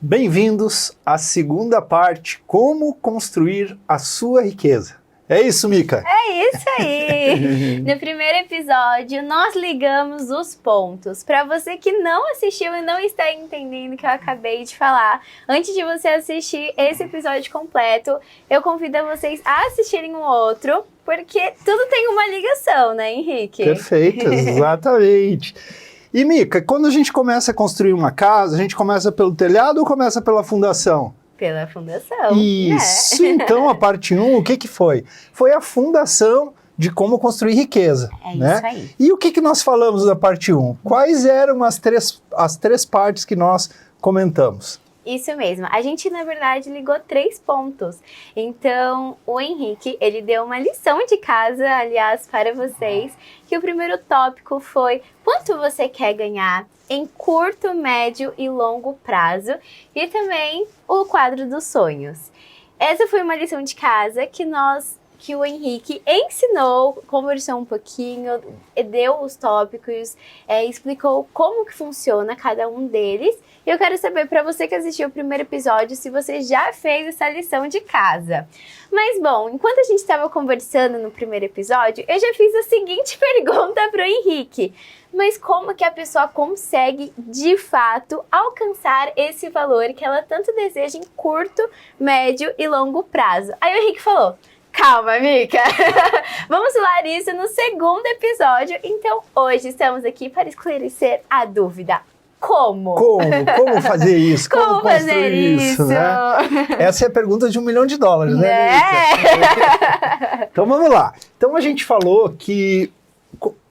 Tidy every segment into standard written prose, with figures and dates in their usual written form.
Bem-vindos à segunda parte, como construir a sua riqueza. É isso, Mica? É isso aí! No primeiro episódio, nós ligamos os pontos. Para você que não assistiu e não está entendendo o que eu acabei de falar, antes de você assistir esse episódio completo, eu convido vocês a assistirem o outro, porque tudo tem uma ligação, né, Henrique? Perfeito, exatamente. E, Mica, quando a gente começa a construir uma casa, a gente começa pelo telhado ou começa pela fundação? Pela fundação. Isso, né? Então a parte 1, o que foi? Foi a fundação de como construir riqueza. É né? isso aí. E o que nós falamos da parte 1? Quais eram as três partes que nós comentamos? Isso mesmo. A gente, na verdade, ligou 3 pontos. Então, o Henrique, ele deu uma lição de casa, aliás, para vocês, que o primeiro tópico foi quanto você quer ganhar em curto, médio e longo prazo, e também o quadro dos sonhos. Essa foi uma lição de casa que o Henrique ensinou, conversou um pouquinho, deu os tópicos, explicou como que funciona cada um deles. E eu quero saber para você que assistiu o primeiro episódio se você já fez essa lição de casa. Mas bom, enquanto a gente estava conversando no primeiro episódio, eu já fiz a seguinte pergunta para o Henrique. Mas como que a pessoa consegue, de fato, alcançar esse valor que ela tanto deseja em curto, médio e longo prazo? Aí o Henrique falou: calma, Mica, vamos falar isso no segundo episódio. Então, hoje estamos aqui para esclarecer a dúvida. Como? Como fazer isso? Como fazer isso? Né? Essa é a pergunta de $1 milhão, né? Mica? Então, vamos lá. Então, a gente falou que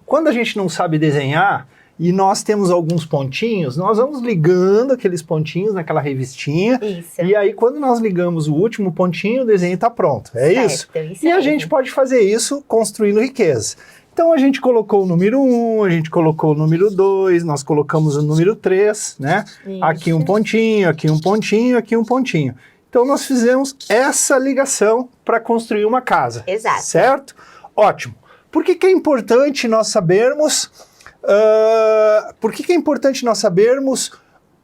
quando a gente não sabe desenhar e nós temos alguns pontinhos, nós vamos ligando aqueles pontinhos naquela revistinha. Isso. E aí, quando nós ligamos o último pontinho, o desenho está pronto. É isso? Isso e mesmo. A gente pode fazer isso construindo riqueza. Então, a gente colocou o número 1, a gente colocou o número 2, nós colocamos o número 3, né? Isso. Aqui um pontinho, aqui um pontinho, aqui um pontinho. Então, nós fizemos essa ligação para construir uma casa. Exato. Certo? Ótimo. Por que é importante nós sabermos... por que é importante nós sabermos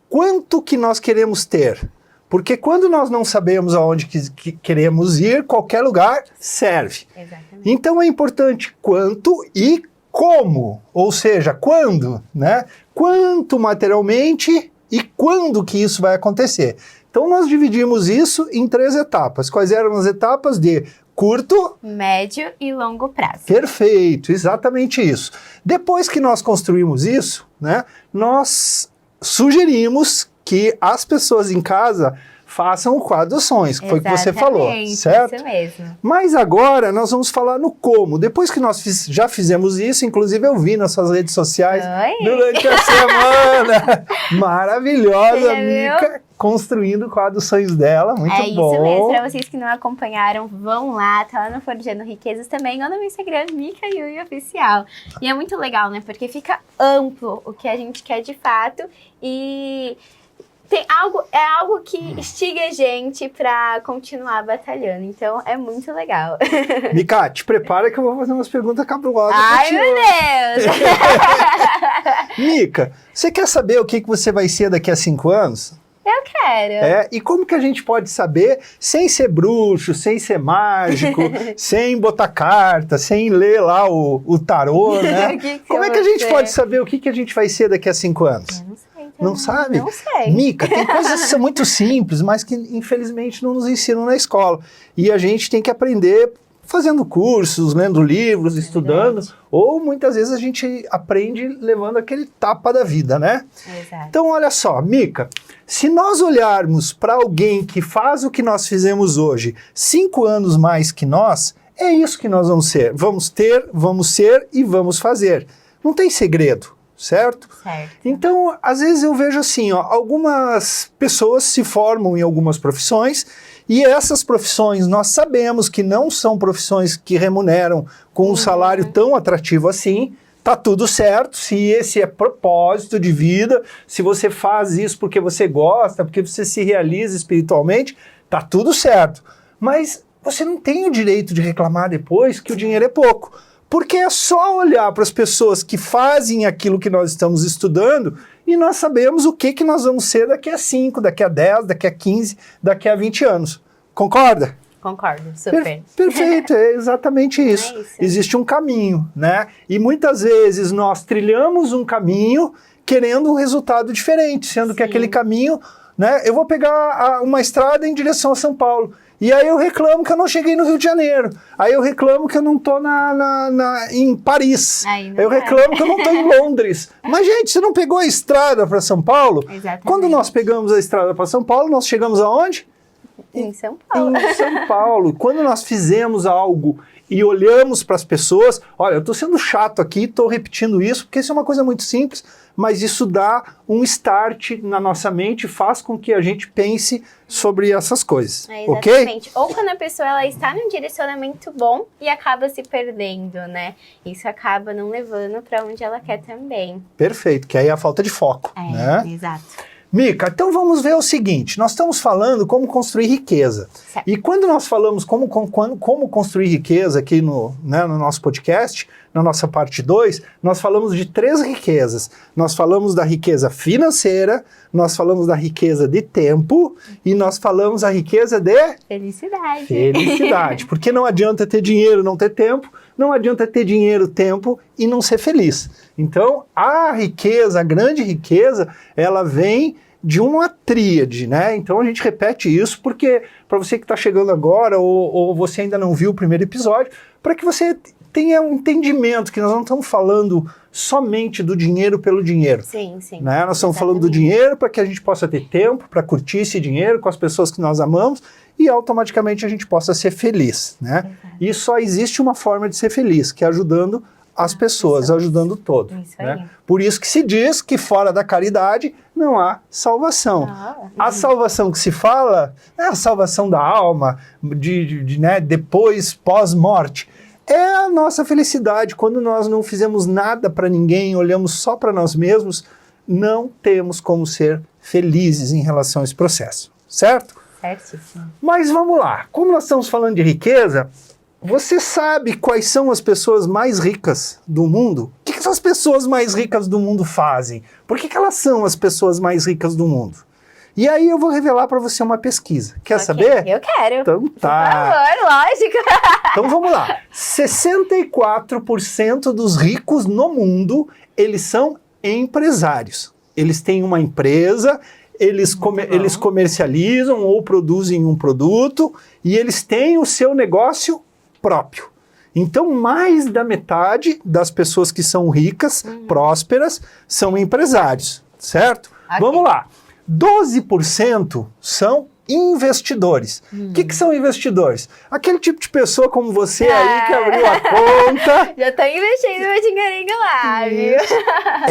quanto que nós queremos ter? Porque quando nós não sabemos aonde que queremos ir, qualquer lugar serve. Exatamente. Então é importante quanto e como, ou seja, quando, né? Quanto materialmente e quando que isso vai acontecer. Então nós dividimos isso em 3 etapas. Quais eram as etapas de curto, médio e longo prazo. Perfeito, exatamente isso. Depois que nós construímos isso, né, nós sugerimos que as pessoas em casa façam o quadro dos sonhos, que foi o que você falou, certo? Isso mesmo. Mas agora nós vamos falar no como. Depois que nós já fizemos isso, inclusive eu vi nas suas redes sociais durante a semana, maravilhosa, Mica, construindo o quadro dos sonhos dela, muito bom. É isso mesmo, para vocês que não acompanharam, vão lá, tá lá no Forjando Riquezas também, ou no Instagram, Mica Yui Oficial. E é muito legal, né, porque fica amplo o que a gente quer de fato e... é algo que instiga a gente pra continuar batalhando. Então, é muito legal. Mica, te prepara que eu vou fazer umas perguntas cabulosas. Ai, meu Deus! Mica, você quer saber o que você vai ser daqui a 5 anos? Eu quero. E como que a gente pode saber sem ser bruxo, sem ser mágico, sem botar carta, sem ler lá o tarô, né? Como é que a gente pode saber o que a gente vai ser daqui a 5 anos? Eu não sei. Não sabe? Não sei. Mica, tem coisas que são muito simples, mas que infelizmente não nos ensinam na escola. E a gente tem que aprender fazendo cursos, lendo livros, estudando, ou muitas vezes a gente aprende levando aquele tapa da vida, né? Exato. Então, olha só, Mica, se nós olharmos para alguém que faz o que nós fizemos hoje, 5 anos mais que nós, é isso que nós vamos ser. Vamos ter, vamos ser e vamos fazer. Não tem segredo. Certo? Então, às vezes eu vejo assim, ó, algumas pessoas se formam em algumas profissões e essas profissões nós sabemos que não são profissões que remuneram com um salário tão atrativo assim. Tá tudo certo, se esse é propósito de vida, se você faz isso porque você gosta, porque você se realiza espiritualmente, tá tudo certo. Mas você não tem o direito de reclamar depois que o dinheiro é pouco. Porque é só olhar para as pessoas que fazem aquilo que nós estamos estudando e nós sabemos o que nós vamos ser daqui a 5, daqui a 10, daqui a 15, daqui a 20 anos. Concorda? Concordo, super. Perfeito, é exatamente isso. É isso. Existe um caminho, né? E muitas vezes nós trilhamos um caminho querendo um resultado diferente, sendo que aquele caminho, né? Eu vou pegar uma estrada em direção a São Paulo. E aí eu reclamo que eu não cheguei no Rio de Janeiro. Aí eu reclamo que eu não estou em Paris. Eu reclamo que eu não estou em Londres. Mas, gente, você não pegou a estrada para São Paulo? Exatamente. Quando nós pegamos a estrada para São Paulo, nós chegamos aonde? Em São Paulo. Em São Paulo. Quando nós fizemos algo e olhamos para as pessoas, olha, eu estou sendo chato aqui, estou repetindo isso, porque isso é uma coisa muito simples, mas isso dá um start na nossa mente, faz com que a gente pense sobre essas coisas, exatamente. Ok? Ou quando a pessoa ela está num direcionamento bom e acaba se perdendo, né? Isso acaba não levando para onde ela quer também. Perfeito, que aí é a falta de foco, né? Exato. Mica, então vamos ver o seguinte, nós estamos falando como construir riqueza. Certo. E quando nós falamos como construir riqueza aqui no nosso podcast, na nossa parte 2, nós falamos de 3 riquezas. Nós falamos da riqueza financeira, nós falamos da riqueza de tempo e nós falamos da riqueza de... Felicidade. Felicidade, porque não adianta ter dinheiro e não ter tempo, não adianta ter dinheiro, tempo e não ser feliz. Então, a riqueza, a grande riqueza, ela vem de uma tríade, né? Então a gente repete isso porque, para você que está chegando agora ou você ainda não viu o primeiro episódio, para que você tenha um entendimento que nós não estamos falando somente do dinheiro pelo dinheiro. Sim, sim. Né? Nós estamos falando do dinheiro para que a gente possa ter tempo para curtir esse dinheiro com as pessoas que nós amamos e automaticamente a gente possa ser feliz, né? E só existe uma forma de ser feliz, que é ajudando as pessoas, ajudando todo. Isso né? aí. Por isso que se diz que fora da caridade não há salvação. A salvação que se fala é a salvação da alma, né, depois, pós-morte. É a nossa felicidade. Quando nós não fizemos nada para ninguém, olhamos só para nós mesmos, não temos como ser felizes em relação a esse processo, certo? Certíssimo. Mas vamos lá. Como nós estamos falando de riqueza, você sabe quais são as pessoas mais ricas do mundo? O que essas pessoas mais ricas do mundo fazem? Por que elas são as pessoas mais ricas do mundo? E aí eu vou revelar para você uma pesquisa. Quer saber? Eu quero. Então tá. Por favor, lógico. Então vamos lá. 64% dos ricos no mundo, eles são empresários. Eles têm uma empresa, eles comercializam ou produzem um produto e eles têm o seu negócio próprio. Então, mais da metade das pessoas que são ricas, prósperas, são empresários, certo? Okay. Vamos lá. 12% são investidores. O que são investidores? Aquele tipo de pessoa como você aí que abriu a conta. Já tô investindo meu dinheirinho lá, viu?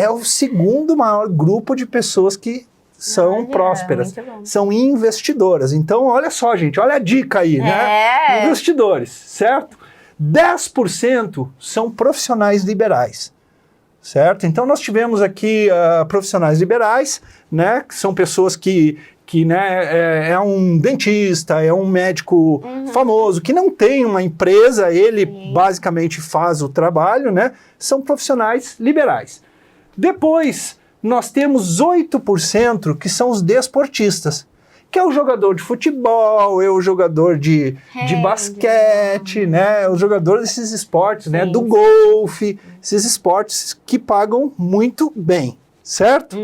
É o segundo maior grupo de pessoas que são prósperas, são investidoras. Então, olha só, gente, olha a dica aí, né? Investidores, certo? 10% são profissionais liberais, certo? Então, nós tivemos aqui profissionais liberais, né? Que são pessoas que né, é um dentista, é um médico famoso, que não tem uma empresa, ele basicamente faz o trabalho, né? São profissionais liberais. Depois, nós temos 8% que são os desportistas, que é o jogador de futebol, é o jogador de basquete, né? É o jogador desses esportes, né? Do golfe, esses esportes que pagam muito bem, certo?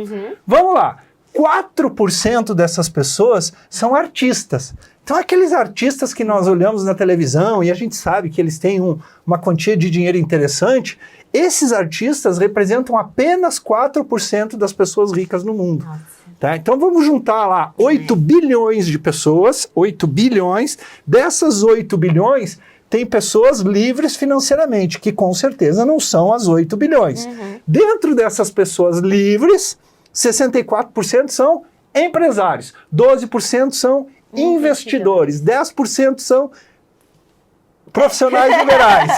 Vamos lá. 4% dessas pessoas são artistas. Então, aqueles artistas que nós olhamos na televisão e a gente sabe que eles têm uma quantia de dinheiro interessante, esses artistas representam apenas 4% das pessoas ricas no mundo. Tá? Então, vamos juntar lá 8 bilhões de pessoas, 8 bilhões. Dessas 8 bilhões, tem pessoas livres financeiramente, que com certeza não são as 8 bilhões. Dentro dessas pessoas livres, 64% são empresários, 12% são investidores, 10% são profissionais liberais,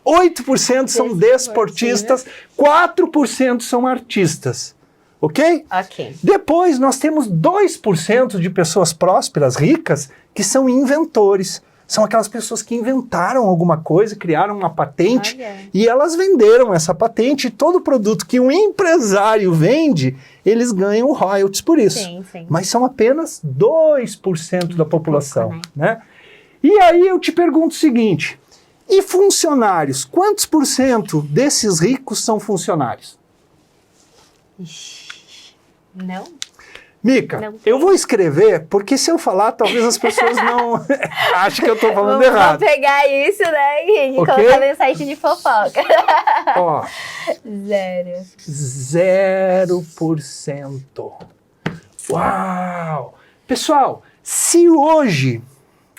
8% são desportistas, 4% são artistas. Ok? Ok. Depois nós temos 2% de pessoas prósperas, ricas, que são inventores. São aquelas pessoas que inventaram alguma coisa, criaram uma patente Olha. e elas venderam essa patente. E todo produto que um empresário vende, eles ganham royalties por isso. Sim, sim. Mas são apenas 2% da população, pouco, né? E aí eu te pergunto o seguinte, e funcionários? Quantos por cento desses ricos são funcionários? Ixi, não? Mica, Não eu vou escrever, porque se eu falar, talvez as pessoas não achem que eu estou falando errado. Vou pegar isso, né, Henrique, e Ok? colocar no site de fofoca. Ó, 0%. Uau! Pessoal, se hoje,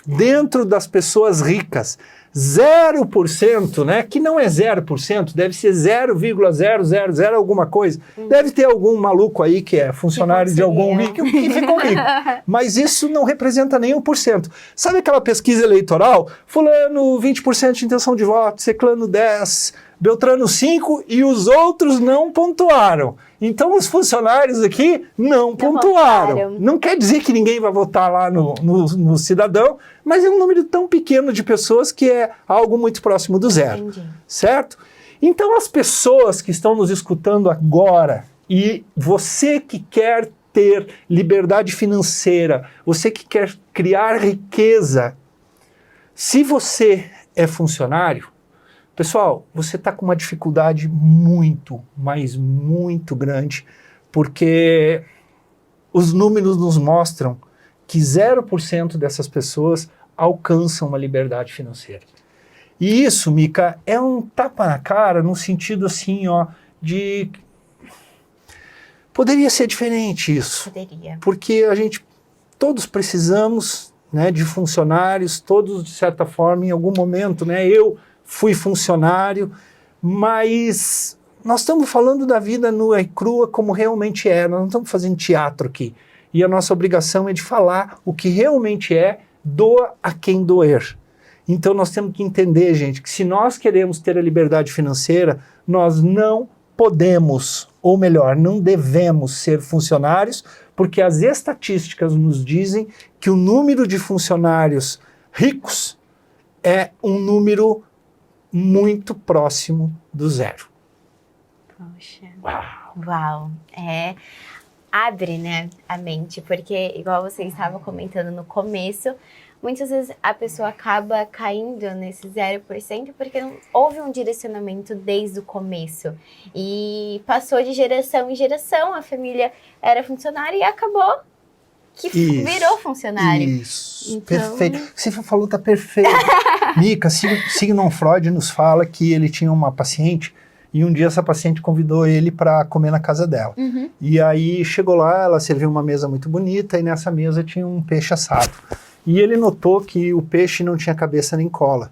dentro das pessoas ricas, 0%, né, que não é 0%, deve ser 0,000 alguma coisa. Deve ter algum maluco aí que é funcionário de algum rico que ficou rico. Mas isso não representa nem 1%. Sabe aquela pesquisa eleitoral? Fulano 20% de intenção de voto, Ciclano 10%, Beltrano 5% e os outros não pontuaram. Então os funcionários aqui não pontuaram. votaram. Não quer dizer que ninguém vai votar lá no cidadão, mas é um número tão pequeno de pessoas que é algo muito próximo do zero. Entendi. Certo? Então as pessoas que estão nos escutando agora e você que quer ter liberdade financeira, você que quer criar riqueza, se você é funcionário, pessoal, você está com uma dificuldade muito, mas muito grande, porque os números nos mostram que 0% dessas pessoas alcançam uma liberdade financeira. E isso, Mica, é um tapa na cara no sentido assim, ó, de... Poderia ser diferente isso. Poderia. Porque todos precisamos, né, de funcionários, todos, de certa forma, em algum momento, né, eu fui funcionário, mas nós estamos falando da vida nua e crua como realmente é, nós não estamos fazendo teatro aqui. E a nossa obrigação é de falar o que realmente é, doa a quem doer. Então nós temos que entender, gente, que se nós queremos ter a liberdade financeira, nós não podemos, ou melhor, não devemos ser funcionários, porque as estatísticas nos dizem que o número de funcionários ricos é um número muito próximo do zero. Poxa. Uau! Uau. Abre, né, a mente, porque igual você estava comentando no começo, muitas vezes a pessoa acaba caindo nesse 0% porque não houve um direcionamento desde o começo. E passou de geração em geração, a família era funcionária e acabou que virou funcionário. Isso, Então... perfeito. O que você falou tá perfeito. Mica, Sigmund Freud nos fala que ele tinha uma paciente e um dia essa paciente convidou ele para comer na casa dela. Uhum. E aí chegou lá, ela serviu uma mesa muito bonita e nessa mesa tinha um peixe assado. E ele notou que o peixe não tinha cabeça nem cola.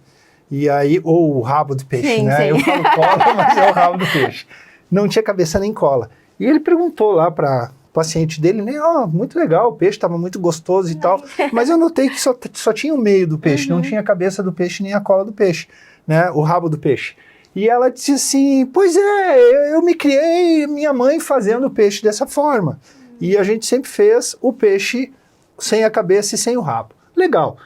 E aí, ou o rabo do peixe, Sim, né? sim. Eu falo cola, mas é o rabo do peixe. Não tinha cabeça nem cola. E ele perguntou lá para paciente dele, né? Ó, muito legal, o peixe estava muito gostoso e tal. Mas eu notei que só tinha o meio do peixe, não tinha a cabeça do peixe nem a cola do peixe, né? O rabo do peixe. E ela disse assim, pois é, eu me criei minha mãe fazendo o peixe dessa forma. E a gente sempre fez o peixe sem a cabeça e sem o rabo. Legal.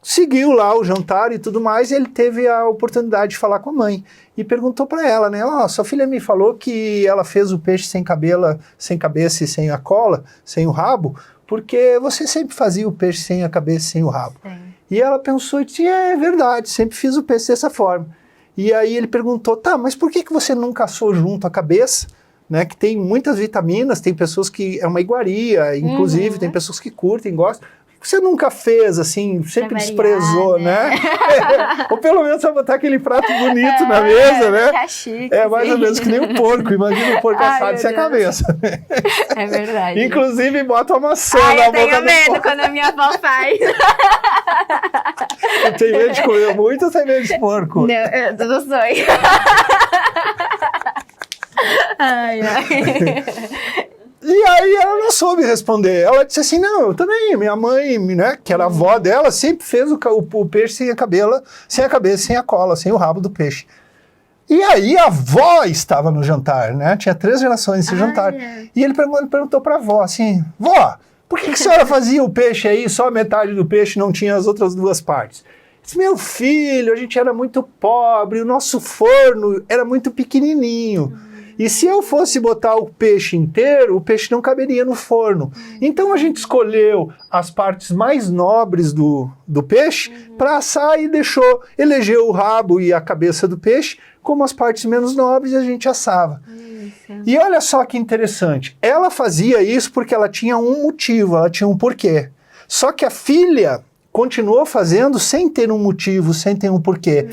Seguiu lá o jantar e tudo mais, e ele teve a oportunidade de falar com a mãe. E perguntou para ela, né? Ó, sua filha me falou que ela fez o peixe sem cabeça e sem a cola, sem o rabo, porque você sempre fazia o peixe sem a cabeça e sem o rabo. Sim. E ela pensou e disse, é verdade, sempre fiz o peixe dessa forma. E aí ele perguntou, tá, mas por que você não caçou junto a cabeça, né? Que tem muitas vitaminas, tem pessoas que é uma iguaria, inclusive, tem pessoas que curtem, gostam. Você nunca fez, assim, sempre desprezou, né? Ou pelo menos vai botar aquele prato bonito na mesa, né? Tá chique, É mais ou menos que nem o porco. Imagina o porco assado sem a cabeça. É verdade. Inclusive, bota uma maçã na boca do eu tenho medo porco. quando a minha avó faz. Tem medo de comer muito ou tem medo de porco? Não, eu não sonho. Ai. E aí ela não soube responder. Ela disse assim, não, eu também, minha mãe, né, que era a avó dela, sempre fez o peixe sem a cabeça, sem a cola, sem o rabo do peixe. E aí a avó estava no jantar, né, tinha 3 gerações nesse jantar. E ele perguntou para a avó assim, vó, por que a senhora fazia o peixe aí, só a metade do peixe não tinha as outras 2 partes? Disse, meu filho, a gente era muito pobre, o nosso forno era muito pequenininho. E se eu fosse botar o peixe inteiro, o peixe não caberia no forno. Então a gente escolheu as partes mais nobres do peixe para assar e elegeu o rabo e a cabeça do peixe como as partes menos nobres e a gente assava. E olha só que interessante, ela fazia isso porque ela tinha um motivo, ela tinha um porquê. Só que a filha continuou fazendo sem ter um motivo, sem ter um porquê.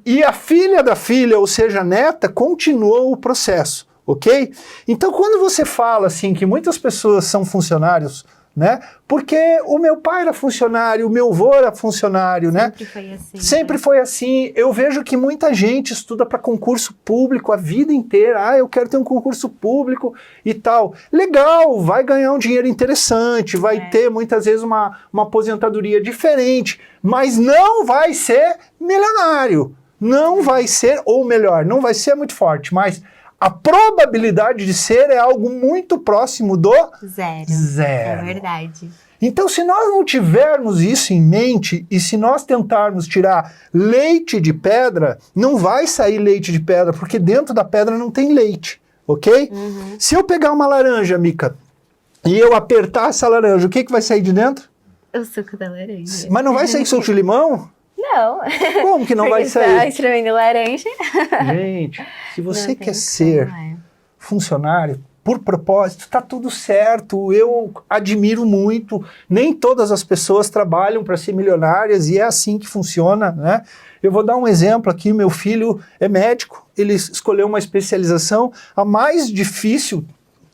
E a filha da filha, ou seja, a neta, continuou o processo, ok? Então, quando você fala assim que muitas pessoas são funcionários, né? Porque o meu pai era funcionário, o meu avô era funcionário, né? Sempre foi assim. Sempre foi assim. Eu vejo que muita gente estuda para concurso público a vida inteira. Ah, eu quero ter um concurso público e tal. Legal, vai ganhar um dinheiro interessante, vai ter muitas vezes uma aposentadoria diferente, mas não vai ser milionário. Não vai ser, ou melhor, não vai ser muito forte, mas a probabilidade de ser é algo muito próximo do zero. É verdade. Então, se nós não tivermos isso em mente e se nós tentarmos tirar leite de pedra, não vai sair leite de pedra, porque dentro da pedra não tem leite, ok? Se eu pegar uma laranja, Mica, e eu apertar essa laranja, o que vai sair de dentro? O suco da laranja. Mas não vai sair suco de limão? Não. Como que não vai sair? Tá espremendo laranja. Gente, se você quer ser funcionário por propósito, tá tudo certo. Eu admiro muito. Nem todas as pessoas trabalham para ser milionárias e é assim que funciona, né? Eu vou dar um exemplo aqui. Meu filho é médico. Ele escolheu uma especialização a mais difícil,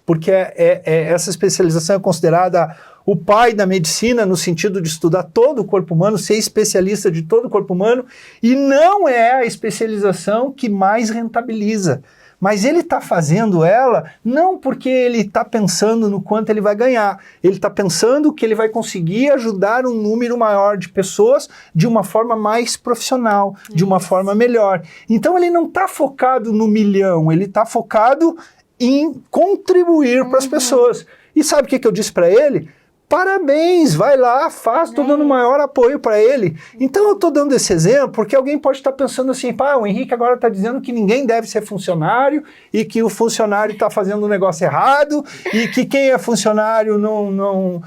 porque essa especialização é considerada o pai da medicina, no sentido de estudar todo o corpo humano, ser especialista de todo o corpo humano, e não é a especialização que mais rentabiliza. Mas ele está fazendo ela não porque ele está pensando no quanto ele vai ganhar, ele está pensando que ele vai conseguir ajudar um número maior de pessoas de uma forma mais profissional, de uma forma melhor. Então ele não está focado no milhão, ele está focado em contribuir para as pessoas. E sabe o que eu disse para ele? Parabéns, vai lá, faz, estou dando maior apoio para ele. Então eu estou dando esse exemplo porque alguém pode estar pensando assim, pá, o Henrique agora está dizendo que ninguém deve ser funcionário e que o funcionário está fazendo um negócio errado e que quem é funcionário não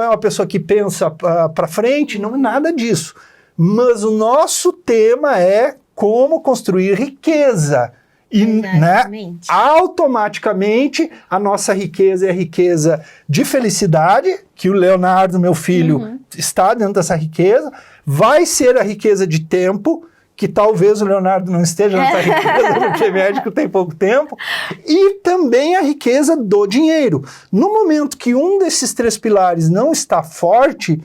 é uma pessoa que pensa para frente, não é nada disso. Mas o nosso tema é como construir riqueza. E, né, automaticamente a nossa riqueza é a riqueza de felicidade, que o Leonardo, meu filho, está dentro dessa riqueza, vai ser a riqueza de tempo, que talvez o Leonardo não esteja nessa riqueza, porque médico tem pouco tempo, e também a riqueza do dinheiro. No momento que um desses três pilares não está forte,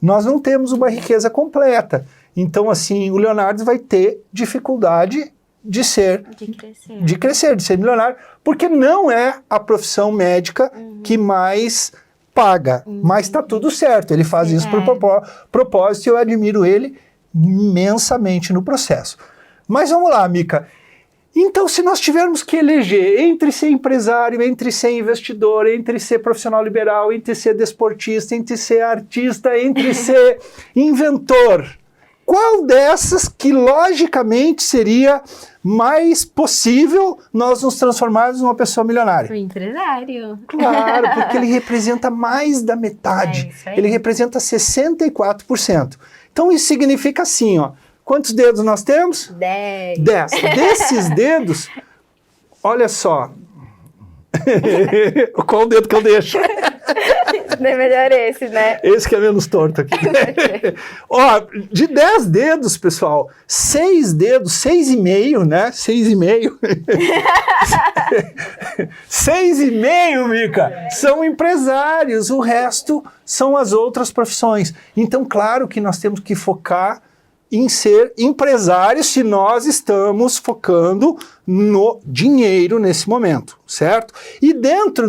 nós não temos uma riqueza completa. Então, assim, o Leonardo vai ter dificuldade de crescer, de ser milionário, porque não é a profissão médica que mais paga, mas está tudo certo, ele faz isso por propósito e eu admiro ele imensamente no processo. Mas vamos lá, Mica, então se nós tivermos que eleger entre ser empresário, entre ser investidor, entre ser profissional liberal, entre ser desportista, entre ser artista, entre ser inventor, qual dessas que logicamente seria mais possível nós nos transformarmos numa pessoa milionária? O empresário. Claro, porque ele representa mais da metade. Ele representa 64%. Então isso significa assim, ó. Quantos dedos nós temos? 10. Desses dedos, olha só. Qual o dedo que eu deixo? É melhor esse, né? Esse que é menos torto aqui. Ó, de 10 dedos, pessoal, 6 dedos, 6,5, né? 6,5. 6,5, Mica, são empresários, o resto são as outras profissões. Então, claro que nós temos que focar em ser empresários se nós estamos focando no dinheiro nesse momento, certo? E dentro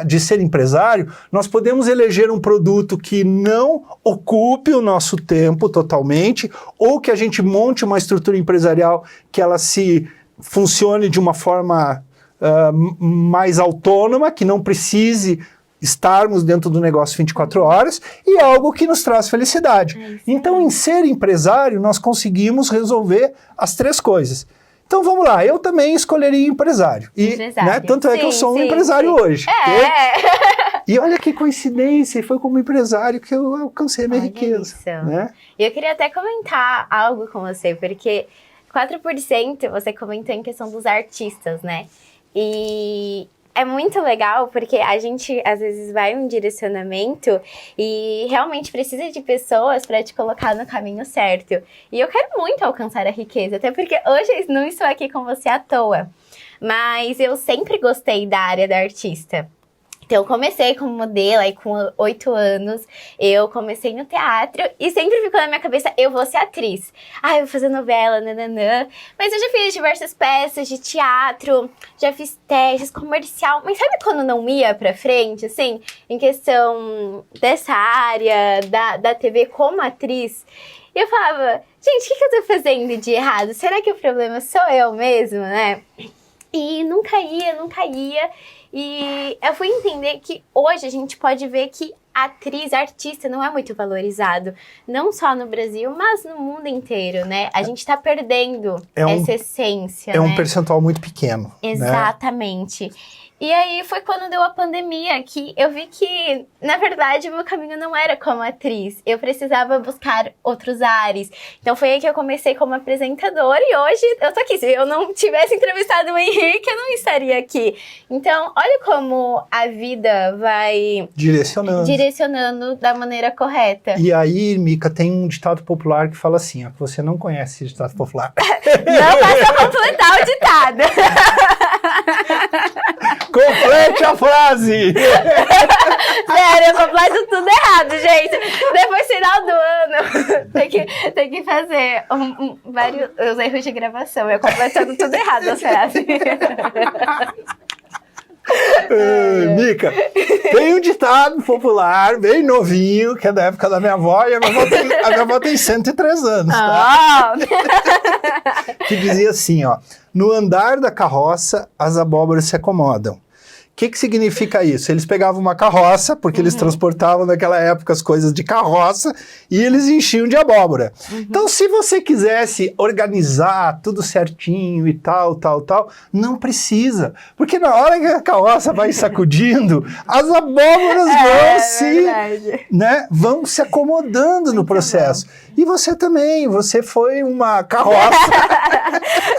de ser empresário, nós podemos eleger um produto que não ocupe o nosso tempo totalmente, ou que a gente monte uma estrutura empresarial que ela funcione de uma forma mais autônoma, que não precise estarmos dentro do negócio 24 horas e algo que nos traz felicidade. Então, em ser empresário, nós conseguimos resolver as 3 coisas. Então, vamos lá, eu também escolheria empresário. E, né, tanto é que eu sou um empresário hoje. E olha que coincidência, foi como empresário que eu alcancei a minha riqueza. Né? E eu queria até comentar algo com você, porque 4% você comentou em questão dos artistas, né? E é muito legal porque a gente às vezes vai em um direcionamento e realmente precisa de pessoas para te colocar no caminho certo. E eu quero muito alcançar a riqueza, até porque hoje eu não estou aqui com você à toa. Mas eu sempre gostei da área da artista. Então, eu comecei como modelo, aí com 8 anos, eu comecei no teatro e sempre ficou na minha cabeça, eu vou ser atriz. Ah, eu vou fazer novela, nananã. Mas eu já fiz diversas peças de teatro, já fiz testes, comercial. Mas sabe quando não ia pra frente, assim, em questão dessa área, da TV como atriz? E eu falava, gente, o que eu tô fazendo de errado? Será que o problema sou eu mesmo, né? E nunca ia. E eu fui entender que hoje a gente pode ver que atriz, artista não é muito valorizado. Não só no Brasil, mas no mundo inteiro, né? A gente tá perdendo essa essência, né? Um percentual muito pequeno. Exatamente. Né? E aí foi quando deu a pandemia que eu vi que, na verdade, o meu caminho não era como atriz. Eu precisava buscar outros ares. Então foi aí que eu comecei como apresentadora e hoje eu tô aqui. Se eu não tivesse entrevistado o Henrique, eu não estaria aqui. Então, olha como a vida vai direcionando da maneira correta. E aí, Mica, tem um ditado popular que fala assim, ó, que você não conhece esse ditado popular. Não faça completar o ditado. Complete a frase! Sério, eu completo tudo errado, gente. Depois, final do ano, tem que fazer vários os erros de gravação. Eu completando tudo errado as frases. Mica, tem um ditado popular, bem novinho, que é da época da minha avó, e a minha avó tem 103 anos, tá? Que dizia assim, ó, no andar da carroça, as abóboras se acomodam. O que significa isso? Eles pegavam uma carroça, porque eles transportavam naquela época as coisas de carroça, e eles enchiam de abóbora. Então, se você quisesse organizar tudo certinho e tal, não precisa. Porque na hora que a carroça vai sacudindo, as abóboras vão se acomodando no processo. E você também, você foi uma carroça.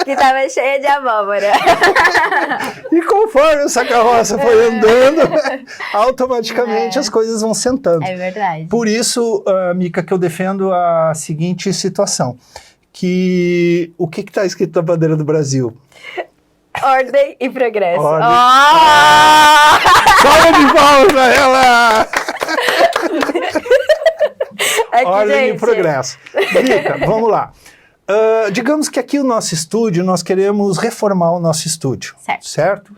Que estava cheia de abóbora. E conforme essa carroça foi andando, automaticamente as coisas vão sentando. É verdade. Por isso, Mica, que eu defendo a seguinte situação. Que o que está escrito na bandeira do Brasil? Ordem e progresso. Salve de palmas pra ela! Ordem e progresso. Mica, vamos lá. Digamos que aqui o nosso estúdio, nós queremos reformar o nosso estúdio. Certo?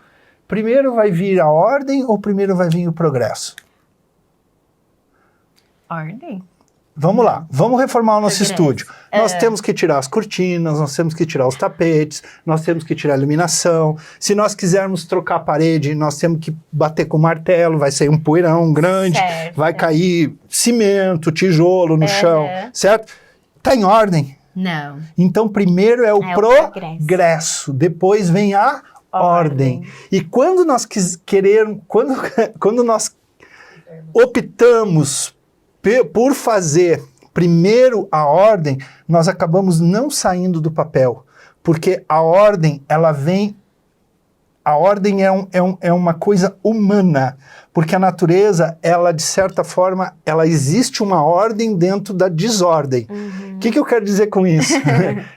Primeiro vai vir a ordem ou primeiro vai vir o progresso? Ordem. Vamos lá, vamos reformar o nosso estúdio. Nós temos que tirar as cortinas, nós temos que tirar os tapetes, nós temos que tirar a iluminação. Se nós quisermos trocar a parede, nós temos que bater com martelo, vai sair um poeirão grande, vai cair cimento, tijolo no chão, certo? Tá em ordem? Não. Então, primeiro é o progresso, depois vem a ordem. E quando nós quando nós optamos por fazer primeiro a ordem, nós acabamos não saindo do papel, porque a ordem, ela vem... A ordem é uma coisa humana, porque a natureza, ela, de certa forma, ela existe uma ordem dentro da desordem. O que eu quero dizer com isso?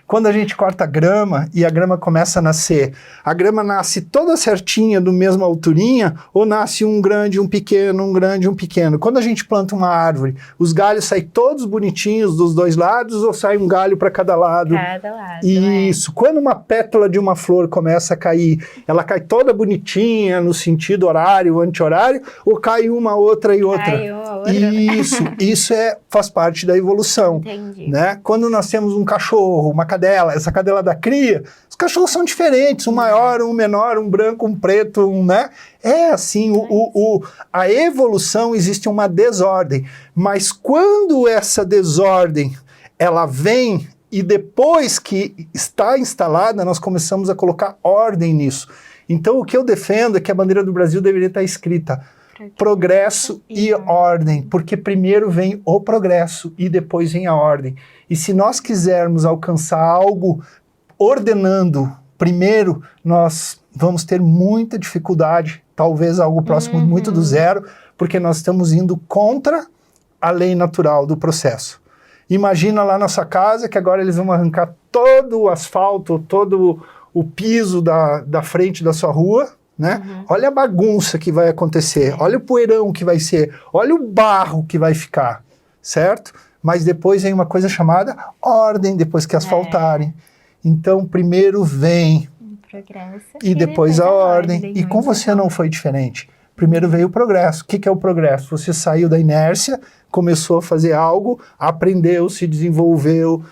Quando a gente corta a grama e a grama começa a nascer, a grama nasce toda certinha, do mesma alturinha, ou nasce um grande, um pequeno, um grande, um pequeno? Quando a gente planta uma árvore, os galhos saem todos bonitinhos dos dois lados, ou sai um galho para cada lado? Cada lado, Isso. Quando uma pétala de uma flor começa a cair, ela cai toda bonitinha, no sentido horário, anti-horário, ou cai uma, outra e outra? Cai uma, outro. Isso faz parte da evolução. Entendi. Né? Quando nós temos um cachorro, uma cadela, essa cadela da cria, os cachorros são diferentes, um maior, um menor, um branco, um preto, né? É assim, a evolução existe uma desordem, mas quando essa desordem, ela vem e depois que está instalada, nós começamos a colocar ordem nisso. Então o que eu defendo é que a bandeira do Brasil deveria estar escrita progresso e ordem, porque primeiro vem o progresso e depois vem a ordem. E se nós quisermos alcançar algo ordenando primeiro, nós vamos ter muita dificuldade, talvez algo próximo muito do zero, porque nós estamos indo contra a lei natural do processo. Imagina lá na sua casa que agora eles vão arrancar todo o asfalto, todo o piso da frente da sua rua, né? Olha a bagunça que vai acontecer, olha o poeirão que vai ser, olha o barro que vai ficar, certo? Mas depois vem uma coisa chamada ordem, depois que asfaltarem. Então, primeiro vem progresso e depois a ordem. E com você não foi diferente. Primeiro veio o progresso. O que é o progresso? Você saiu da inércia, começou a fazer algo, aprendeu, se desenvolveu,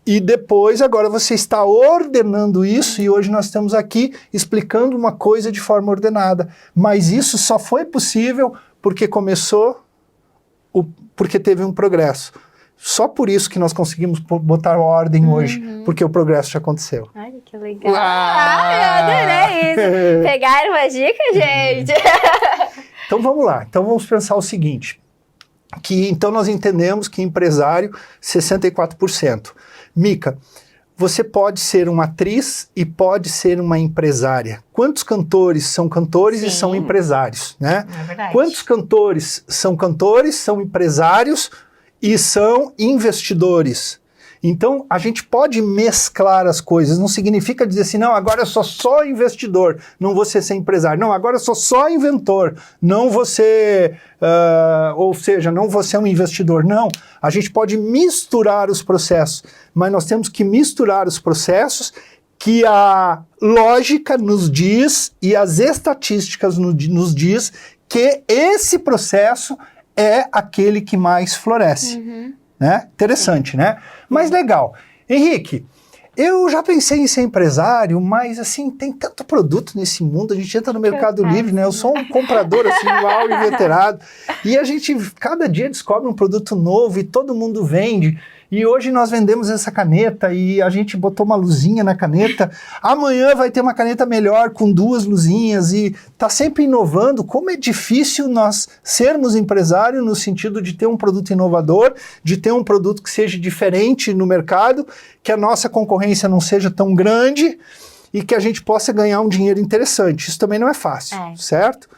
e depois agora você está ordenando isso, e hoje nós estamos aqui explicando uma coisa de forma ordenada. Mas isso só foi possível porque porque teve um progresso. Só por isso que nós conseguimos botar ordem hoje, porque o progresso já aconteceu. Olha que legal. Eu adorei isso. Pegaram uma dica, gente? Então vamos lá. Então vamos pensar o seguinte, então nós entendemos que empresário, 64%. Mica, você pode ser uma atriz e pode ser uma empresária. Quantos cantores são cantores e são empresários, né? É verdade. Quantos cantores, são empresários e são investidores? Então, a gente pode mesclar as coisas, não significa dizer assim, não, agora eu sou só investidor, não vou ser empresário. Não, agora eu sou só inventor, não vou ser, ou seja, não vou ser um investidor. Não, a gente pode misturar os processos, mas nós temos que misturar os processos que a lógica nos diz e as estatísticas nos diz que esse processo é aquele que mais floresce. Né? Interessante, né? Mas legal. Henrique, eu já pensei em ser empresário, mas assim, tem tanto produto nesse mundo, a gente entra no Mercado Livre, né? Eu sou um comprador assim, uau, inveterado, e a gente cada dia descobre um produto novo e todo mundo vende. E hoje nós vendemos essa caneta e a gente botou uma luzinha na caneta. Amanhã vai ter uma caneta melhor com 2 luzinhas e tá sempre inovando. Como é difícil nós sermos empresários no sentido de ter um produto inovador, de ter um produto que seja diferente no mercado, que a nossa concorrência não seja tão grande e que a gente possa ganhar um dinheiro interessante. Isso também não é fácil, certo?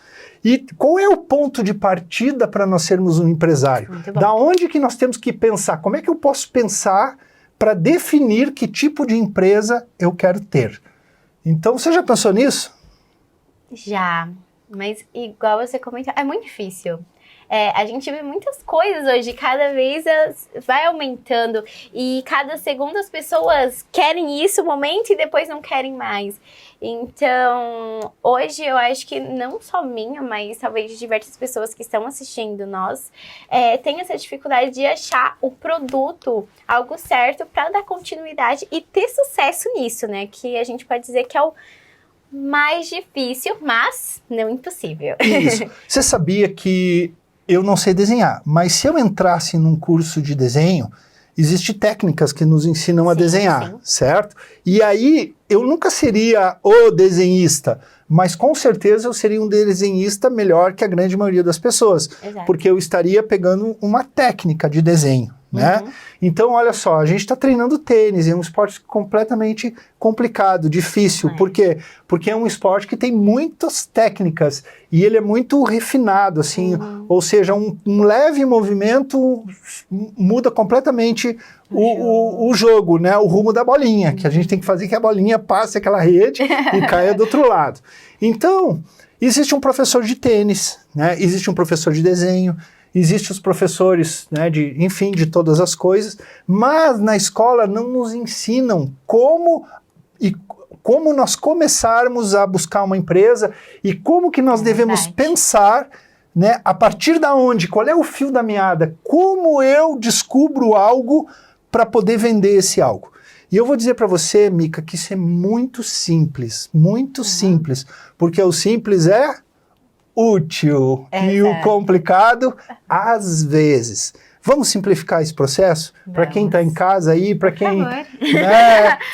E qual é o ponto de partida para nós sermos um empresário? Da onde que nós temos que pensar? Como é que eu posso pensar para definir que tipo de empresa eu quero ter? Então, você já pensou nisso? Já, mas igual você comentou, é muito difícil. A gente vê muitas coisas hoje, cada vez vai aumentando e cada segundo as pessoas querem isso, momento, e depois não querem mais. Então, hoje eu acho que não só minha, mas talvez de diversas pessoas que estão assistindo nós, tem essa dificuldade de achar o produto, algo certo para dar continuidade e ter sucesso nisso, né? Que a gente pode dizer que é o mais difícil, mas não impossível. Isso. Você sabia que eu não sei desenhar, mas se eu entrasse num curso de desenho, existem técnicas que nos ensinam a desenhar, certo? E aí, eu nunca seria o desenhista, mas com certeza eu seria um desenhista melhor que a grande maioria das pessoas, porque eu estaria pegando uma técnica de desenho, né? Então, olha só, a gente está treinando tênis, é um esporte completamente complicado, difícil. Por quê? Porque é um esporte que tem muitas técnicas e ele é muito refinado, assim, ou seja, um leve movimento muda completamente o jogo, né? O rumo da bolinha, que a gente tem que fazer que a bolinha passe aquela rede e caia do outro lado. Então, existe um professor de tênis, né? Existe um professor de desenho, existem os professores, né, de todas as coisas, mas na escola não nos ensinam como nós começarmos a buscar uma empresa e como que nós devemos pensar né? A partir da onde? Qual é o fio da meada? Como eu descubro algo para poder vender esse algo? E eu vou dizer para você, Mica, que isso é muito simples, porque o simples é útil e o complicado, às vezes. Vamos simplificar esse processo? Para quem está em casa aí, para quem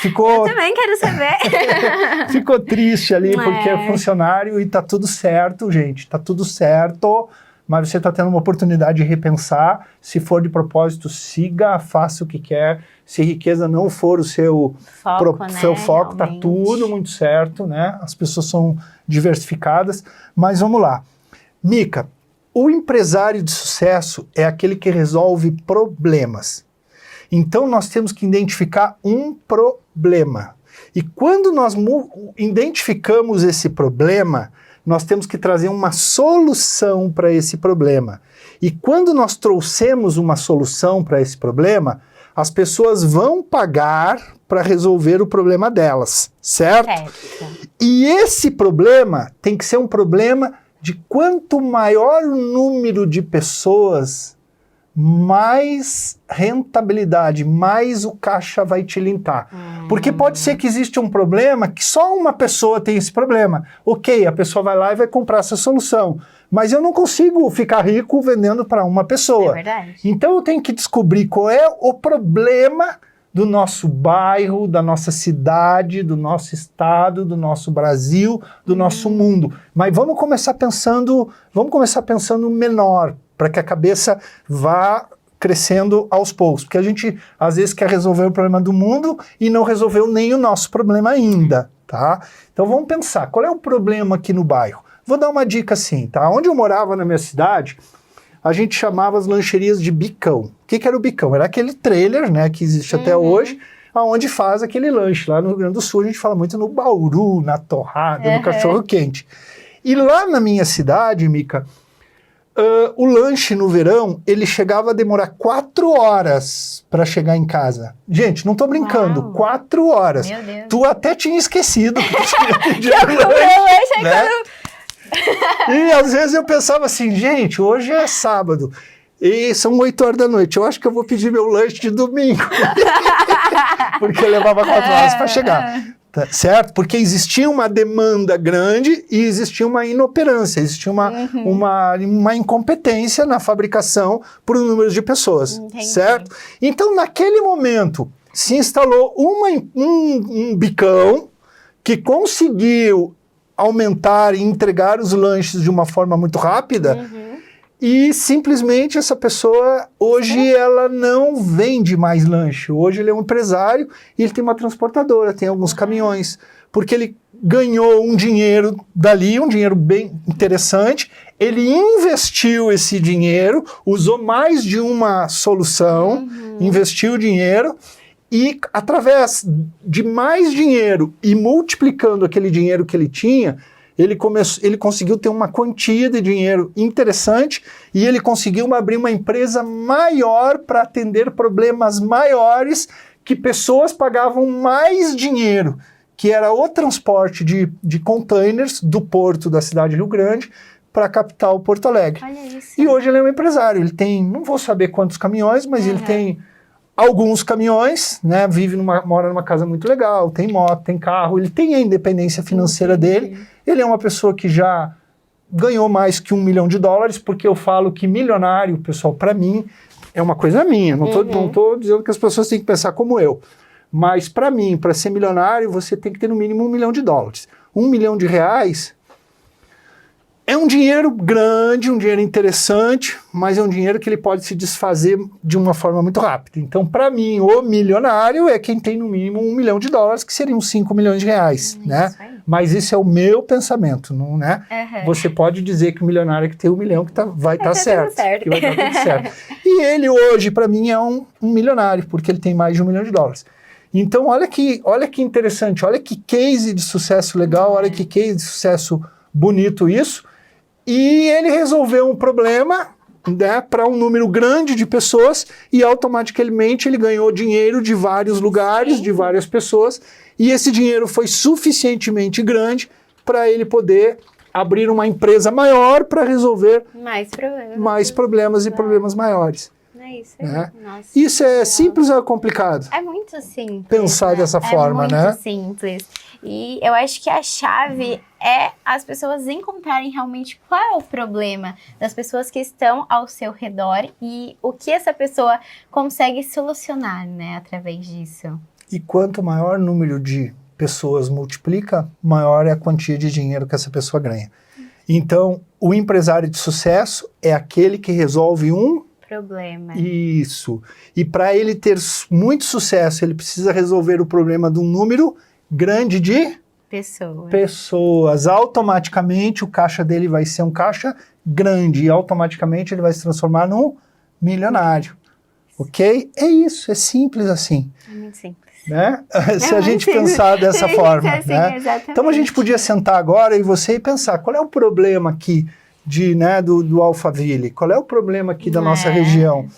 ficou... Eu também quero saber. Ficou triste ali porque é funcionário e tá tudo certo, gente, tá tudo certo, mas você está tendo uma oportunidade de repensar. Se for de propósito, siga, faça o que quer. Se riqueza não for o seu foco, tá tudo muito certo, né? As pessoas são diversificadas, mas vamos lá. Mica, o empresário de sucesso é aquele que resolve problemas. Então nós temos que identificar um problema. E quando nós identificamos esse problema, nós temos que trazer uma solução para esse problema. E quando nós trouxemos uma solução para esse problema, as pessoas vão pagar para resolver o problema delas, certo? E esse problema tem que ser um problema de quanto maior o número de pessoas, mais rentabilidade, mais o caixa vai tilintar. Porque pode ser que existe um problema que só uma pessoa tem esse problema. Ok, a pessoa vai lá e vai comprar essa solução. Mas eu não consigo ficar rico vendendo para uma pessoa. É verdade. Então eu tenho que descobrir qual é o problema do nosso bairro, da nossa cidade, do nosso estado, do nosso Brasil, do nosso mundo. Mas vamos começar pensando menor, para que a cabeça vá crescendo aos poucos. Porque a gente, às vezes, quer resolver o problema do mundo e não resolveu nem o nosso problema ainda, tá? Então vamos pensar, qual é o problema aqui no bairro? Vou dar uma dica assim, tá? Onde eu morava na minha cidade, a gente chamava as lancherias de bicão. O que era o bicão? Era aquele trailer, né, que existe até hoje, aonde faz aquele lanche. Lá no Rio Grande do Sul a gente fala muito no bauru, na torrada, no cachorro-quente. E lá na minha cidade, Mica, o lanche no verão, ele chegava a demorar 4 horas para chegar em casa. Gente, não tô brincando, 4 horas. Meu Deus. Tu até tinha esquecido que tu Eu comprei o lanche, né? E às vezes eu pensava assim, gente, hoje é sábado e são 8 horas da noite, eu acho que eu vou pedir meu lanche de domingo. Porque eu levava 4 horas para chegar, tá certo? Porque existia uma demanda grande e existia uma inoperância, existia uma incompetência na fabricação por um número de pessoas, certo? Então naquele momento se instalou um bicão que conseguiu aumentar e entregar os lanches de uma forma muito rápida, e simplesmente essa pessoa, hoje ela não vende mais lanche, hoje ele é um empresário e ele tem uma transportadora, tem alguns caminhões, porque ele ganhou um dinheiro dali, um dinheiro bem interessante, ele investiu esse dinheiro, usou mais de uma solução, investiu dinheiro, e através de mais dinheiro e multiplicando aquele dinheiro que ele tinha, ele conseguiu ter uma quantia de dinheiro interessante e ele conseguiu abrir uma empresa maior para atender problemas maiores, que pessoas pagavam mais dinheiro, que era o transporte de containers do porto da cidade de Rio Grande para a capital Porto Alegre. Olha isso. E hoje ele é um empresário, ele tem, não vou saber quantos caminhões, mas ele tem alguns caminhões, né? Mora numa casa muito legal, tem moto, tem carro, ele tem a independência financeira dele. Ele é uma pessoa que já ganhou mais que $1 milhão, porque eu falo que milionário, pessoal, para mim, é uma coisa minha. Não tô dizendo que as pessoas têm que pensar como eu. Mas para mim, para ser milionário, você tem que ter no mínimo $1 milhão. R$1 milhão é um dinheiro grande, um dinheiro interessante, mas é um dinheiro que ele pode se desfazer de uma forma muito rápida. Então, para mim, o milionário é quem tem no mínimo $1 milhão, que seriam $5 milhões, né? Mas isso é o meu pensamento, não, né? Você pode dizer que o milionário é que tem $1 milhão, que vai estar certo. Que vai estar tudo certo. E ele hoje, para mim, é um milionário, porque ele tem mais de $1 milhão. Então, olha que interessante, olha que case de sucesso legal, olha que case de sucesso bonito isso. E ele resolveu um problema, né, para um número grande de pessoas e automaticamente ele ganhou dinheiro de vários lugares, de várias pessoas, e esse dinheiro foi suficientemente grande para ele poder abrir uma empresa maior para resolver mais problemas e problemas maiores. É isso, né? Nossa, isso é simples ou é complicado? É muito simples. Pensar dessa forma, né? É muito simples. E eu acho que a chave é as pessoas encontrarem realmente qual é o problema das pessoas que estão ao seu redor e o que essa pessoa consegue solucionar, né, através disso. E quanto maior o número de pessoas multiplica, maior é a quantia de dinheiro que essa pessoa ganha. Então, o empresário de sucesso é aquele que resolve um problema. Isso. E para ele ter muito sucesso, ele precisa resolver o problema de um número grande de pessoas. Automaticamente, o caixa dele vai ser um caixa grande e automaticamente ele vai se transformar num milionário. Ok? É isso, é simples assim. É muito simples. Né? Se a gente pensar dessa forma. Assim, né? Exatamente. Então a gente podia sentar agora e você e pensar qual é o problema aqui do Alphaville, qual é o problema aqui da nossa região,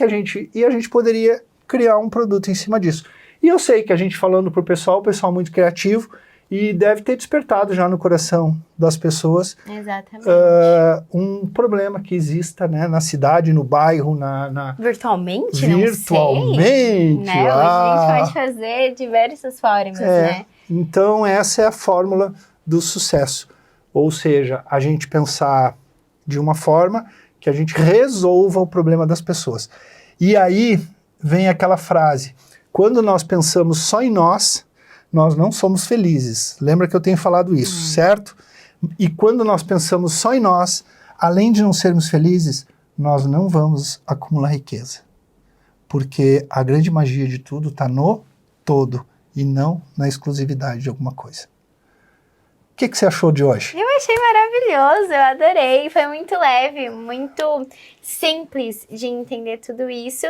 a gente poderia criar um produto em cima disso. E eu sei que a gente falando para o pessoal é muito criativo e deve ter despertado já no coração das pessoas um problema que exista, né, na cidade, no bairro, virtualmente, não sei. Né? Hoje a gente pode fazer diversas formas, né? Então essa é a fórmula do sucesso. Ou seja, a gente pensar de uma forma que a gente resolva o problema das pessoas. E aí vem aquela frase, quando nós pensamos só em nós não somos felizes. Lembra que eu tenho falado isso, certo? E quando nós pensamos só em nós, além de não sermos felizes, nós não vamos acumular riqueza. Porque a grande magia de tudo está no todo e não na exclusividade de alguma coisa. O que você achou de hoje? Eu achei maravilhoso, eu adorei. Foi muito leve, muito simples de entender tudo isso.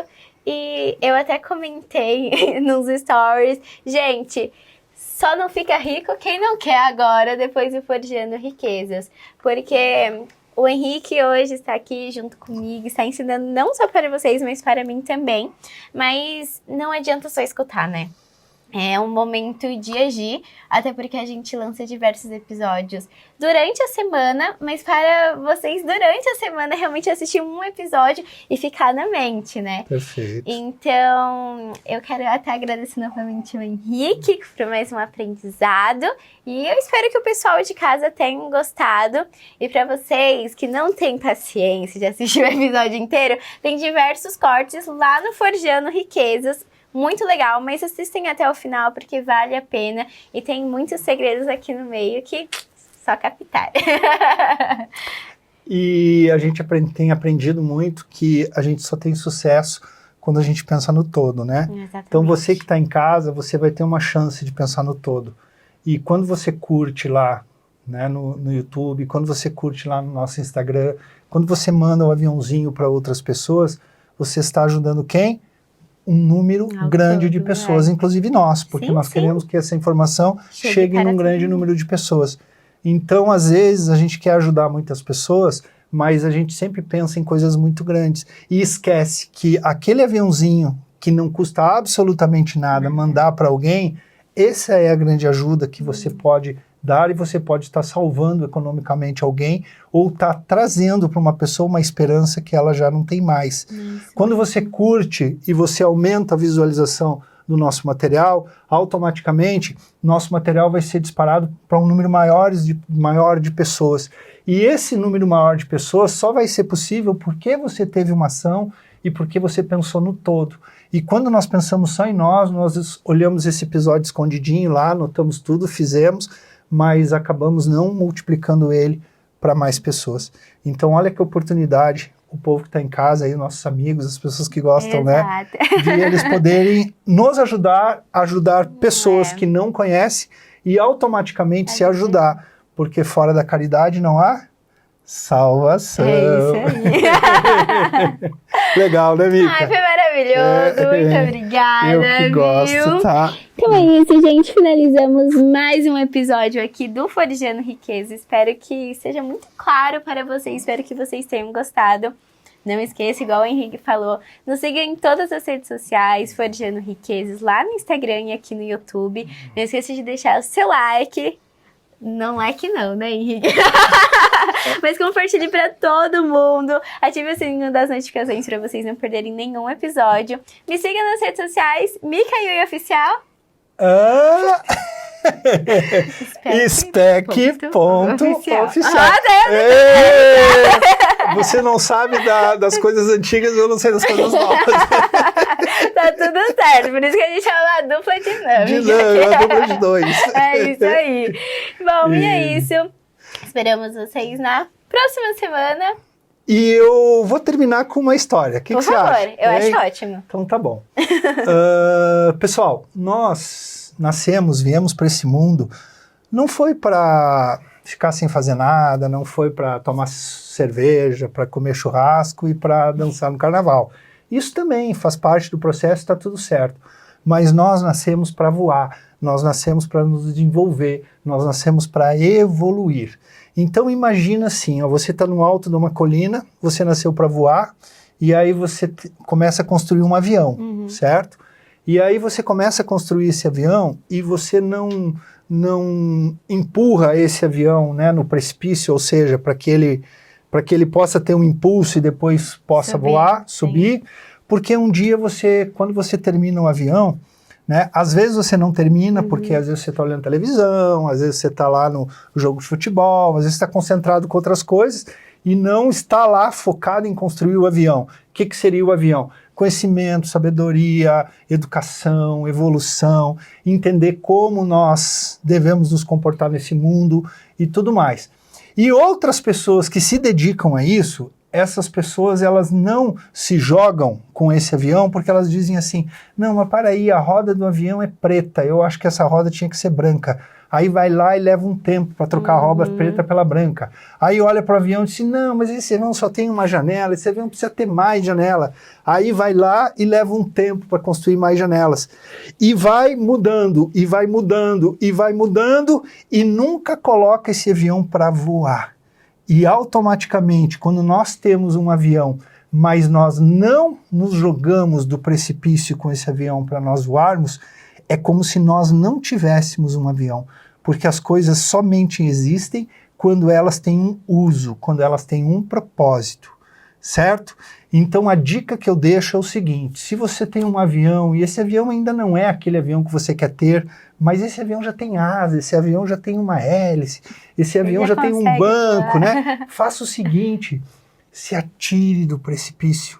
E eu até comentei nos stories. Gente, só não fica rico quem não quer agora, depois do Forjando Riquezas. Porque o Henrique hoje está aqui junto comigo, está ensinando não só para vocês, mas para mim também. Mas não adianta só escutar, né? É um momento de agir, até porque a gente lança diversos episódios durante a semana, mas para vocês, durante a semana, realmente assistir um episódio e ficar na mente, né? Perfeito. Então, eu quero até agradecer novamente ao Henrique por mais um aprendizado e eu espero que o pessoal de casa tenha gostado. E para vocês que não têm paciência de assistir o episódio inteiro, tem diversos cortes lá no Forjando Riquezas. Muito legal, mas assistem até o final porque vale a pena e tem muitos segredos aqui no meio que só captar. E a gente tem aprendido muito que a gente só tem sucesso quando a gente pensa no todo, né? Exatamente. Então você que está em casa, você vai ter uma chance de pensar no todo. E quando você curte lá, né, no YouTube, quando você curte lá no nosso Instagram, quando você manda um aviãozinho para outras pessoas, você está ajudando quem? Um número grande de pessoas, inclusive nós, porque nós queremos que essa informação chegue num grande número de pessoas. Então, às vezes, a gente quer ajudar muitas pessoas, mas a gente sempre pensa em coisas muito grandes e esquece que aquele aviãozinho que não custa absolutamente nada mandar para alguém, essa é a grande ajuda que você pode dar e você pode estar salvando economicamente alguém ou estar trazendo para uma pessoa uma esperança que ela já não tem mais. Quando você curte e você aumenta a visualização do nosso material, automaticamente nosso material vai ser disparado para um número maior de pessoas. E esse número maior de pessoas só vai ser possível porque você teve uma ação e porque você pensou no todo. E quando nós pensamos só em nós olhamos esse episódio escondidinho lá, anotamos tudo, fizemos, mas acabamos não multiplicando ele para mais pessoas. Então olha que oportunidade, o povo que está em casa, aí, nossos amigos, as pessoas que gostam, né, de eles poderem nos ajudar pessoas que não conhecem e automaticamente se ajudar, porque fora da caridade não há salvação. É isso aí. Legal, né, Mica? Ai, foi maravilhoso. Muito obrigada. Eu que gosto, tá? Então é isso, gente. Finalizamos mais um episódio aqui do Forjando Riqueza. Espero que seja muito claro para vocês. Espero que vocês tenham gostado. Não esqueça, igual o Henrique falou, nos siga em todas as redes sociais, Forjando Riquezas, lá no Instagram e aqui no YouTube. Não esqueça de deixar o seu like. Não é que não, né, Henrique? Mas compartilhe pra todo mundo. Ative o sininho das notificações pra vocês não perderem nenhum episódio. Me siga nas redes sociais, Mica Yui Oficial. Spec.oficial. Você não sabe das coisas antigas, eu não sei das coisas novas. Tá tudo certo, por isso que a gente chama a dupla dinâmica. A dupla de 2. É isso aí. Bom, e é isso. Esperamos vocês na próxima semana. E eu vou terminar com uma história. O que você acha? Por favor, eu acho ótimo. Então tá bom. Pessoal, nós viemos para esse mundo, não foi para ficar sem fazer nada, não foi para tomar cerveja, para comer churrasco e para dançar no carnaval. Isso também faz parte do processo, está tudo certo. Mas nós nascemos para voar, nós nascemos para nos desenvolver, nós nascemos para evoluir. Então imagina assim, ó, você está no alto de uma colina, você nasceu para voar, e aí você começa a construir um avião, certo? E aí você começa a construir esse avião e você não empurra esse avião, né, no precipício, ou seja, para que ele possa ter um impulso e depois possa subir, porque um dia quando você termina um avião, né, às vezes você não termina porque às vezes você está olhando televisão, às vezes você está lá no jogo de futebol, às vezes está concentrado com outras coisas e não está lá focado em construir o avião. O que seria o avião? Conhecimento, sabedoria, educação, evolução, entender como nós devemos nos comportar nesse mundo e tudo mais. E outras pessoas que se dedicam a isso, essas pessoas elas não se jogam com esse avião porque elas dizem assim, não, mas para aí, a roda do avião é preta, eu acho que essa roda tinha que ser branca. Aí vai lá e leva um tempo para trocar a roda preta pela branca. Aí olha para o avião e diz, não, mas esse avião só tem uma janela, esse avião precisa ter mais janela. Aí vai lá e leva um tempo para construir mais janelas. E vai mudando, e vai mudando, e vai mudando, e nunca coloca esse avião para voar. E automaticamente, quando nós temos um avião, mas nós não nos jogamos do precipício com esse avião para nós voarmos, é como se nós não tivéssemos um avião, porque as coisas somente existem quando elas têm um uso, quando elas têm um propósito, certo? Então a dica que eu deixo é o seguinte, se você tem um avião, e esse avião ainda não é aquele avião que você quer ter, mas esse avião já tem asa, esse avião já tem uma hélice, esse avião já tem um banco, né? Faça o seguinte, se atire do precipício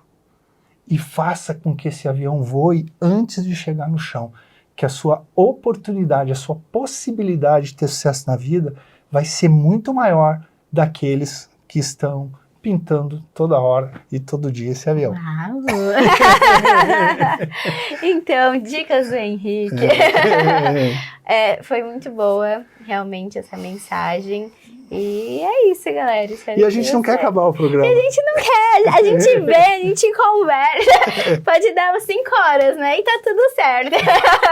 e faça com que esse avião voe antes de chegar no chão, que a sua oportunidade, a sua possibilidade de ter sucesso na vida vai ser muito maior daqueles que estão pintando toda hora e todo dia esse avião. Uau! Então, dicas do Henrique. Foi muito boa, realmente, essa mensagem. E é isso, galera. E a gente não quer acabar o programa. E a gente não quer. A gente vê, a gente conversa. Pode dar umas 5 horas, né? E tá tudo certo.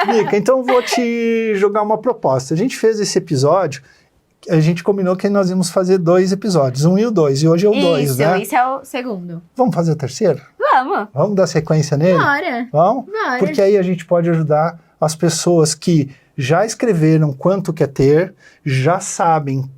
Mica, então vou te jogar uma proposta. A gente fez esse episódio, a gente combinou que nós íamos fazer 2 episódios, 1 e o 2, e hoje é o 2, né? Isso, esse é o segundo. Vamos fazer o terceiro? Vamos. Vamos dar sequência nele? Bora. Vamos? Bora. Porque aí a gente pode ajudar as pessoas que já escreveram quanto quer ter, já sabem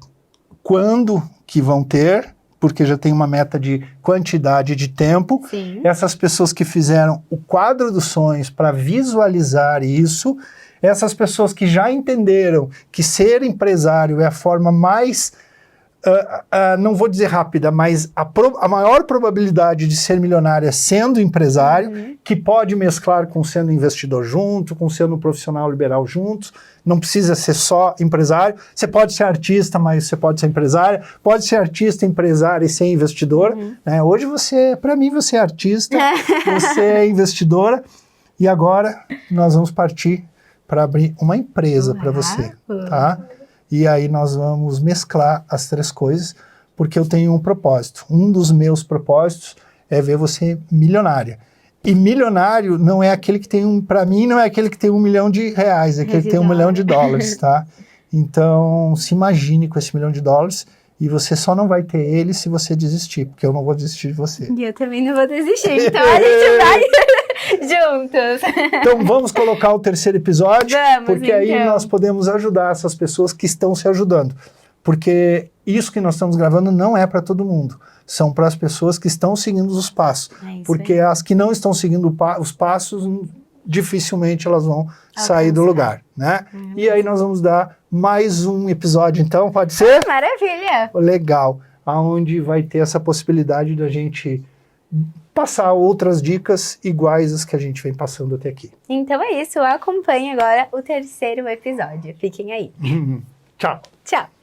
quando que vão ter, porque já tem uma meta de quantidade de tempo. Sim. Essas pessoas que fizeram o quadro dos sonhos para visualizar isso, essas pessoas que já entenderam que ser empresário é a forma mais, não vou dizer rápida, mas a maior probabilidade de ser milionária sendo empresário, que pode mesclar com sendo investidor junto, com sendo um profissional liberal juntos, não precisa ser só empresário, você pode ser artista, mas você pode ser empresário, pode ser artista, empresário e ser investidor, né? Hoje para mim você é artista, você é investidora, e agora nós vamos partir para abrir uma empresa para você, tá? E aí nós vamos mesclar as 3 coisas, porque eu tenho um propósito. Um dos meus propósitos é ver você milionária. E milionário não é aquele que tem para mim não é aquele que tem $1 milhão, é aquele que tem $1 milhão, tá? Então, se imagine com esse $1 milhão E você só não vai ter ele se você desistir, porque eu não vou desistir de você. E eu também não vou desistir, então a gente vai juntos. Então vamos colocar o terceiro episódio, Vamos, porque aí então. nós podemos ajudar essas pessoas que estão se ajudando. Porque isso que nós estamos gravando não é para todo mundo. São para as pessoas que estão seguindo os passos. É isso Porque aí. as que não estão seguindo os passos, dificilmente elas vão sair do lugar, né? E aí nós vamos dar mais um episódio, então, pode ser? Maravilha! Legal, aonde vai ter essa possibilidade da gente passar outras dicas iguais às que a gente vem passando até aqui. Então é isso, acompanhe agora o terceiro episódio. Fiquem aí. Tchau! Tchau!